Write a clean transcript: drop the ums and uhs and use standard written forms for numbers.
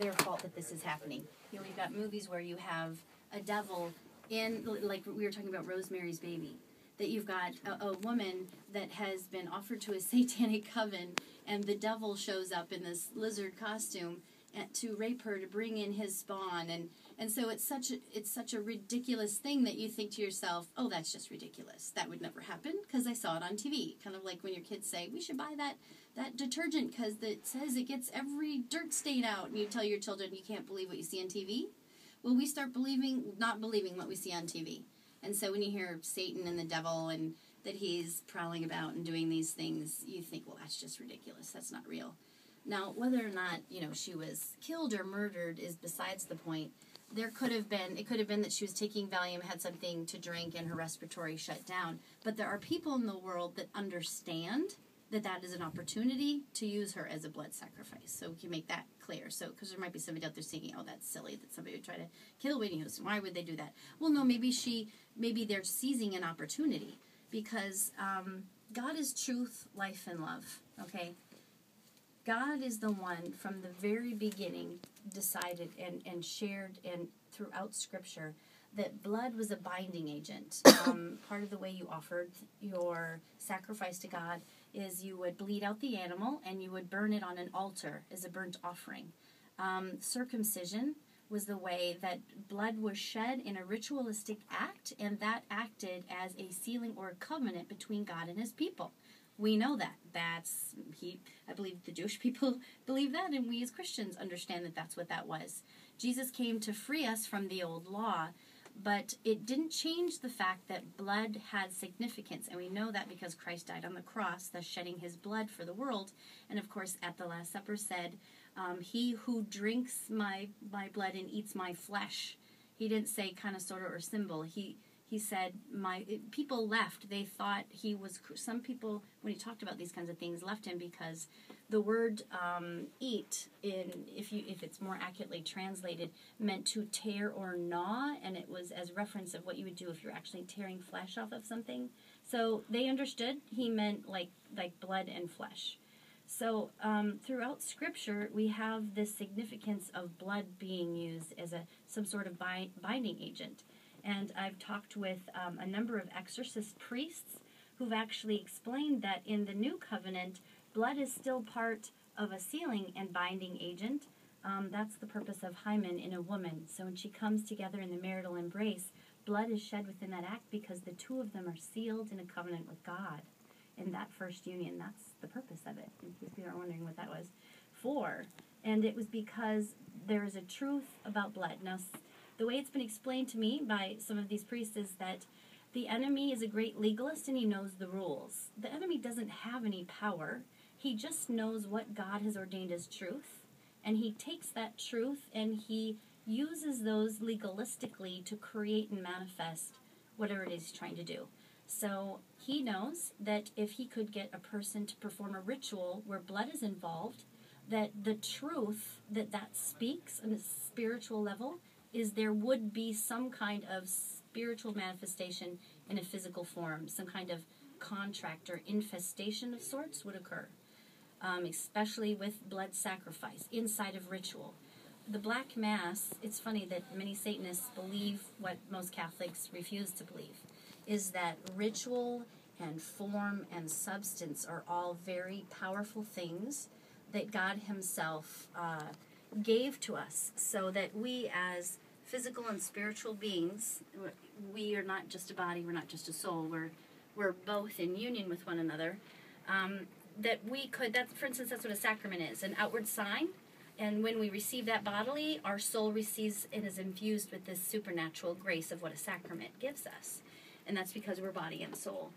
their fault that this is happening. You know, we've got movies where you have a devil in, like we were talking about Rosemary's Baby, that you've got a woman that has been offered to a satanic coven, and the devil shows up in this lizard costume to rape her, to bring in his spawn, and so it's such a ridiculous thing that you think to yourself, oh, that's just ridiculous. That would never happen because I saw it on TV. Kind of like when your kids say, we should buy that detergent because it says it gets every dirt stain out, and you tell your children you can't believe what you see on TV. Well, we start not believing what we see on TV. And so when you hear Satan and the devil and that he's prowling about and doing these things, you think, well, that's just ridiculous. That's not real. Now, whether or not, she was killed or murdered is besides the point. It could have been that she was taking Valium, had something to drink, and her respiratory shut down. But there are people in the world that understand that is an opportunity to use her as a blood sacrifice. So we can make that clear. So, because there might be somebody out there thinking, oh, that's silly that somebody would try to kill Whitney Houston. Why would they do that? Well, no, maybe they're seizing an opportunity because God is truth, life, and love. Okay? God is the one from the very beginning decided and shared and throughout Scripture that blood was a binding agent. Part of the way you offered your sacrifice to God is you would bleed out the animal and you would burn it on an altar as a burnt offering. Circumcision was the way that blood was shed in a ritualistic act, and that acted as a sealing or a covenant between God and his people. We know that. I believe the Jewish people believe that, and we as Christians understand that that's what that was. Jesus came to free us from the old law, but it didn't change the fact that blood had significance, and we know that because Christ died on the cross, thus shedding his blood for the world. And of course, at the Last Supper said, he who drinks my blood and eats my flesh. He didn't say kind of, sort of, or symbol. He said, people left. They thought he was, some people, when he talked about these kinds of things, left him because the word eat, if it's more accurately translated, meant to tear or gnaw, and it was as reference of what you would do if you're actually tearing flesh off of something. So they understood he meant like blood and flesh. So throughout Scripture, we have this significance of blood being used as some sort of binding agent. And I've talked with a number of exorcist priests who've actually explained that in the New Covenant, blood is still part of a sealing and binding agent. That's the purpose of hymen in a woman. So when she comes together in the marital embrace, blood is shed within that act because the two of them are sealed in a covenant with God. In that first union, that's the purpose of it, in case people are wondering what that was for. And it was because there is a truth about blood. Now, the way it's been explained to me by some of these priests is that the enemy is a great legalist and he knows the rules. The enemy doesn't have any power. He just knows what God has ordained as truth, and he takes that truth and he uses those legalistically to create and manifest whatever it is he's trying to do. So he knows that if he could get a person to perform a ritual where blood is involved, that the truth that speaks on a spiritual level is there would be some kind of spiritual manifestation in a physical form, some kind of contract or infestation of sorts would occur, especially with blood sacrifice inside of ritual. The Black Mass, it's funny that many Satanists believe what most Catholics refuse to believe, is that ritual and form and substance are all very powerful things that God himself gave to us, so that we as physical and spiritual beings, we are not just a body, we're not just a soul, we're both in union with one another, that we could, for instance, that's what a sacrament is, an outward sign, and when we receive that bodily, our soul receives and is infused with this supernatural grace of what a sacrament gives us, and that's because we're body and soul.